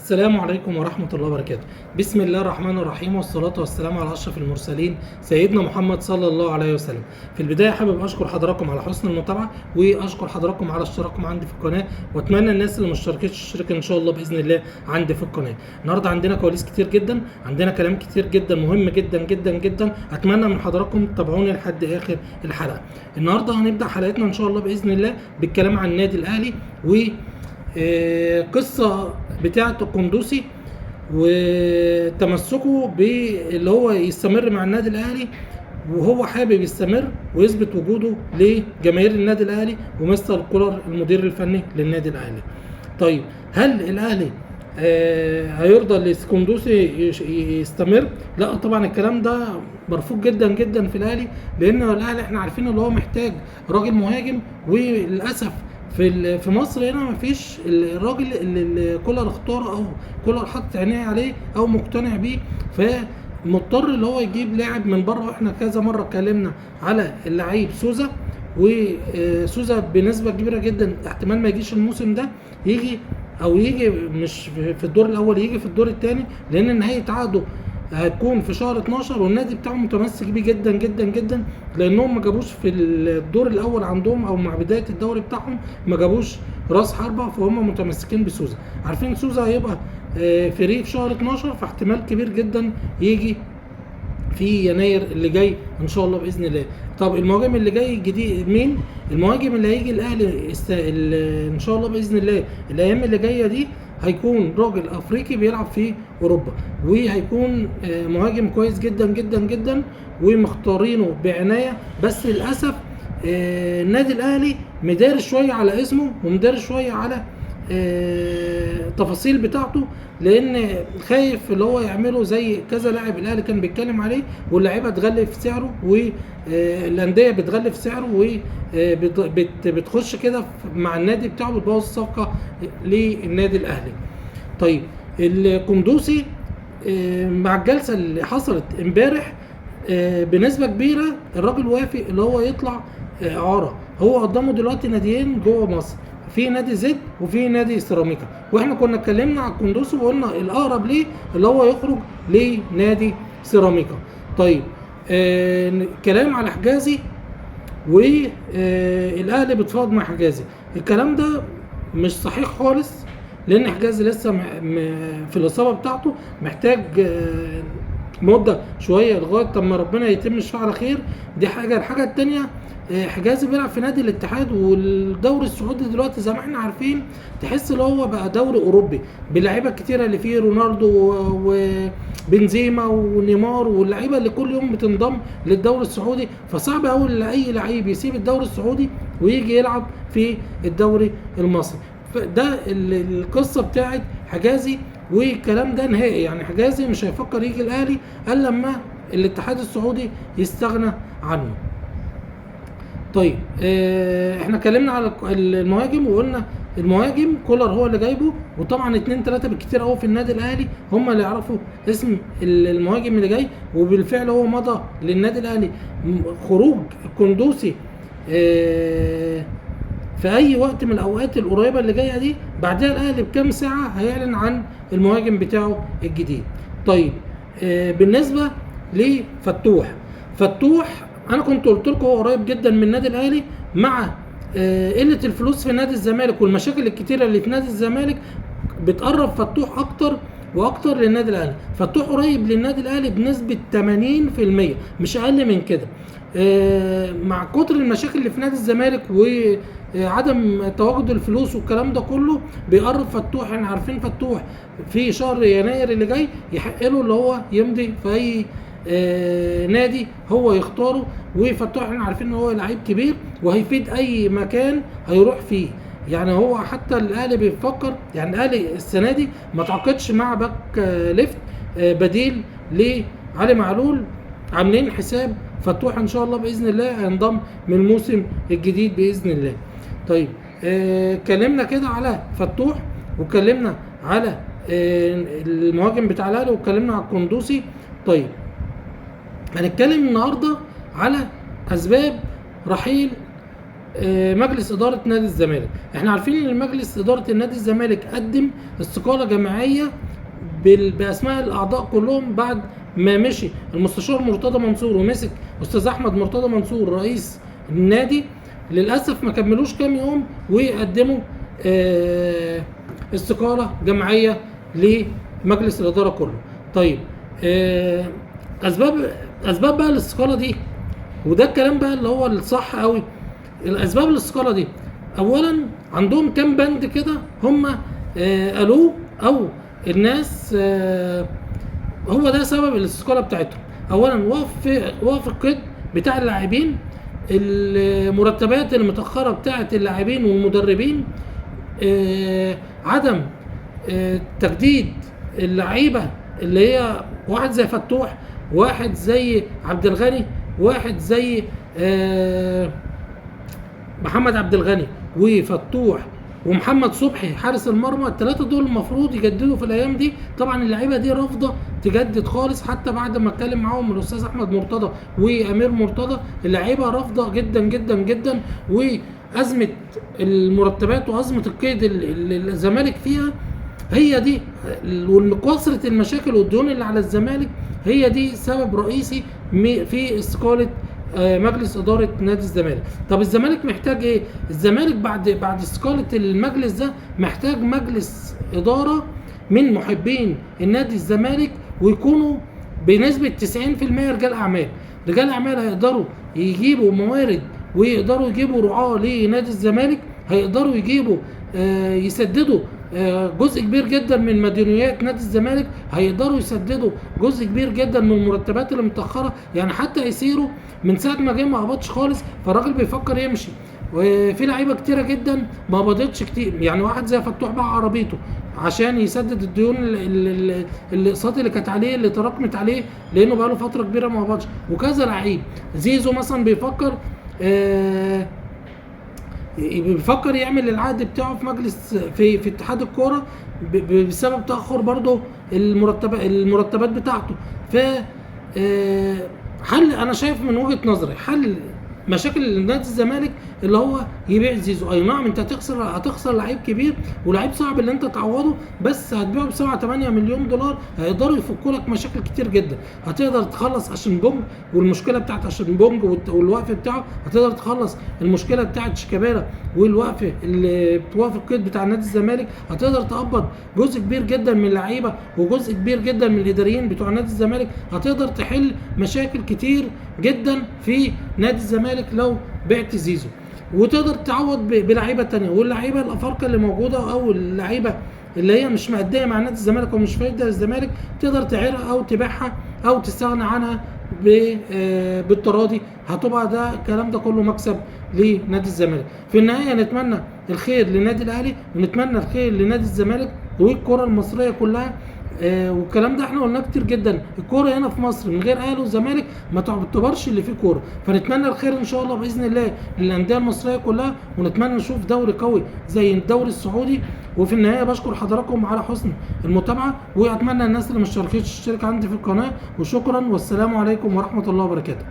السلام عليكم ورحمة الله وبركاته. بسم الله الرحمن الرحيم، والصلاة والسلام على أشرف المرسلين سيدنا محمد صلى الله عليه وسلم. في البداية حابب أشكر حضراتكم على حسن المتابعة، وأشكر حضراتكم على اشتراككم عندي في القناة، وأتمنى الناس اللي ما اشتركتش تشترك إن شاء الله بإذن الله عندي في القناة. النهاردة عندنا كواليس كتير جدا، عندنا كلام كتير جدا مهم جدا جدا جدا، أتمنى من حضراتكم تتابعوني لحد آخر الحلقة. النهاردة هنبدأ حلقتنا إن شاء الله بإذن الله بالكلام عن النادي الأهلي و قصة بتاعة القندوسي وتمسكه باللي هو يستمر مع النادي الاهلي، وهو حابب يستمر ويثبت وجوده لجماهير النادي الاهلي ومستر كولر المدير الفني للنادي الاهلي. طيب هل الاهلي هيرضى القندوسي يستمر؟ لا طبعا، الكلام ده مرفوض جدا جدا في الاهلي، لان الاهلي احنا عارفين ان هو محتاج راجل مهاجم، وللاسف في مصر هنا مفيش الراجل اللي كولر اختاره او كولر حط عينيه عليه او مقتنع بيه، فمضطر اللي هو يجيب لاعب من بره. واحنا كذا مره اتكلمنا على اللعيب سوزا، وسوزا بنسبه كبيره جدا احتمال ما يجيش الموسم ده، يجي او يجي مش في الدور الاول، يجي في الدور الثاني، لان نهايه عقده هتكون في شهر 12، والنادي بتاعهم متمسك بيه جدا جدا جدا، لانهم ما جابوش في الدور الاول عندهم او مع بدايه الدوري بتاعهم ما جابوش راس حربه، فهم متمسكين بسوزا. عارفين سوزا هيبقى فري في شهر 12، فاحتمال كبير جدا يجي في يناير اللي جاي ان شاء الله باذن الله. طب المهاجم اللي جاي الجديد مين؟ المهاجم اللي هيجي الاهلي ان شاء الله باذن الله الايام اللي جايه دي هيكون راجل افريقي بيلعب في اوروبا، وهيكون مهاجم كويس جدا جدا جدا، ومختارينه بعنايه. بس للاسف النادي الاهلي مدار شويه على اسمه، ومدار شويه على تفاصيل بتاعته، لان خايف اللي هو يعمله زي كذا لاعب الاهلي كان بيتكلم عليه، واللاعيبه تغلي في سعره، والانديه بتغلي في سعره، وبتخش كده مع النادي بتاعه بتبوظ الصفقه للنادي الاهلي. طيب القندوسي مع الجلسه اللي حصلت امبارح بنسبه كبيره الراجل وافق اللي هو يطلع اعاره. هو قدامه دلوقتي ناديين جوه مصر، في نادي زد وفي نادي سيراميكا، واحنا كنا اتكلمنا على القندوسي وقلنا الاقرب ليه اللي هو يخرج لنادي سيراميكا. طيب كلام على حجازي والاهلي بيتفاوض مع حجازي، الكلام ده مش صحيح خالص، لان حجازي لسه في الاصابه بتاعته محتاج مده شويه لغايه اما ربنا يتم الشفاء على خير. دي حاجه. الحاجه الثانيه، حجازي بيلعب في نادي الاتحاد، والدوري السعودي دلوقتي زي ما احنا عارفين تحس ان هو بقى دوري اوروبي باللعيبه الكتيره اللي فيه، رونالدو وبنزيما ونيمار، واللعيبه اللي كل يوم بتنضم للدوري السعودي، فصعب قوي لاي لعيب يسيب الدوري السعودي ويجي يلعب في الدوري المصري. ده القصه بتاعت حجازي، والكلام ده نهائي. يعني حجازي مش هيفكر يجي الاهلي الا لما الاتحاد السعودي يستغنى عنه. طيب احنا اتكلمنا على المهاجم، وقلنا المهاجم كولر هو اللي جايبه، وطبعا 2-3 بالكتير قوي في النادي الاهلي هم اللي يعرفوا اسم المهاجم اللي جاي، وبالفعل هو مضى للنادي الاهلي. خروج القندوسي في اي وقت من الاوقات القريبه اللي جايه دي، بعدها الاهلي بكام ساعه هيعلن عن المهاجم بتاعه الجديد. طيب بالنسبه فتوح انا كنت قلت لكم هو قريب جدا من النادي الاهلي، مع قله الفلوس في نادي الزمالك والمشاكل الكتيره اللي في نادي الزمالك بتقرب فتوح اكتر واكتر للنادي الاهلي. فتوح قريب للنادي الاهلي بنسبه 80%، مش اقل من كده. مع كتر المشاكل اللي في نادي الزمالك وعدم تواجد الفلوس والكلام ده كله بيقرب فتوح. احنا عارفين فتوح في شهر يناير اللي جاي يحق له اللي هو يمضي في اي نادي هو يختاره، وفتوح احنا عارفين ان هو لعيب كبير وهيفيد اي مكان هيروح فيه. يعني هو حتى الاهلي بيفكر، يعني الاهلي السنه دي ما تعاقدش مع باك ليفت بديل لعلي معلول، عاملين حساب فتوح ان شاء الله باذن الله هينضم من الموسم الجديد باذن الله. طيب اتكلمنا كده على فتوح، واتكلمنا على المهاجم بتاع الاهلي، واتكلمنا على القندوسي. طيب هنتكلم النهارده على اسباب رحيل مجلس اداره نادي الزمالك. احنا عارفين ان مجلس اداره النادي الزمالك قدم استقاله جماعيه باسماء الاعضاء كلهم بعد ما مشي المستشار مرتضى منصور ومسك استاذ احمد مرتضى منصور رئيس النادي. للاسف ما كملوش كام يوم وقدموا استقاله جماعيه لمجلس الاداره كله. طيب اسباب بقى الاستقاله دي، وده الكلام بقى اللي هو الصح قوي. الاسباب الاستقاله دي اولا عندهم كام بند كده هم قالوه، او الناس هو ده سبب الاستقاله بتاعتهم. اولا وقف القيد بتاع اللاعبين، المرتبات المتاخره بتاعه اللاعبين والمدربين، عدم تجديد اللعيبه اللي هي واحد زي فتوح، واحد زي عبد الغني، واحد زي محمد عبد الغني وفتوح ومحمد صبحي حارس المرمى. الثلاثه دول المفروض يجددوا في الايام دي. طبعا اللعيبه دي رافضه تجدد خالص، حتى بعد ما اتكلم معاهم الاستاذ احمد مرتضى وامير مرتضى اللعيبه رافضه جدا جدا جدا. وازمه المرتبات وازمه القيد اللي الزمالك فيها هي دي، وكثره المشاكل والديون اللي على الزمالك هي دي سبب رئيسي في استقاله مجلس اداره نادي الزمالك. طب الزمالك محتاج ايه؟ الزمالك بعد استقاله المجلس ده محتاج مجلس اداره من محبين النادي الزمالك، ويكونوا بنسبه 90% رجال اعمال. رجال اعمال هيقدروا يجيبوا موارد ويقدروا يجيبوا رعاه لنادي الزمالك، هيقدروا يجيبوا يسددوا جزء كبير جدا من مديونيات نادي الزمالك، هيقدروا يسددوا جزء كبير جدا من المرتبات اللي متاخره. يعني حتى يسيروا من ساعه ما جه ما قبضش خالص، فالراجل بيفكر يمشي. وفي لعيبه كتيره جدا ما قبضتش كتير، يعني واحد زي فتوح باع عربيته عشان يسدد الديون الاقساط اللي كانت عليه اللي تراكمت عليه لانه بقى له فتره كبيره ما قبضش. وكذا لعيب. زيزو مثلا بيفكر يعمل العقد بتاعه في مجلس في اتحاد الكوره بسبب تاخر برضه المرتبات بتاعته. ف حل انا شايف من وجهه نظري حل مشاكل نادي الزمالك اللي هو يبيع زيزو. اي نعم انت هتخسر لعيب كبير ولعيب صعب اللي انت تعوضه، بس هتبيعه ب 7-8 مليون دولار هيقدروا يفكوا لك مشاكل كتير جدا. هتقدر تخلص اشنبونج والمشكله بتاعت اشنبونج والوقف بتاعه، هتقدر تخلص المشكله بتاعت شيكابالا والوقف اللي بتوقف القيد بتاع نادي الزمالك، هتقدر تقبض جزء كبير جدا من اللعيبه وجزء كبير جدا من الاداريين بتوع نادي الزمالك، هتقدر تحل مشاكل كتير جدا في نادي الزمالك لو بعت زيزو. وتقدر تعوض بلعيبه تانية، واللعيبه الافارقه اللي موجوده او اللعيبه اللي هي مش مأدية مع نادي الزمالك ومش فايده للزمالك تقدر تعيرها او تبيعها او تستغنى عنها بالتراضي. هتبقى ده الكلام ده كله مكسب لنادي الزمالك. في النهايه نتمنى الخير للنادي الاهلي ونتمنى الخير لنادي الزمالك والكره المصريه كلها. والكلام ده احنا قلناه كتير جدا. الكوره هنا في مصر من غير اهلي وزمالك ما تعتبرش اللي فيه كوره. فنتمنى الخير ان شاء الله باذن الله للانديه المصريه كلها، ونتمنى نشوف دوري قوي زي الدوري السعودي. وفي النهايه بشكر حضراتكم على حسن المتابعه، واتمنى الناس اللي ما اشتركتش تشترك عندي في القناه. وشكرا والسلام عليكم ورحمه الله وبركاته.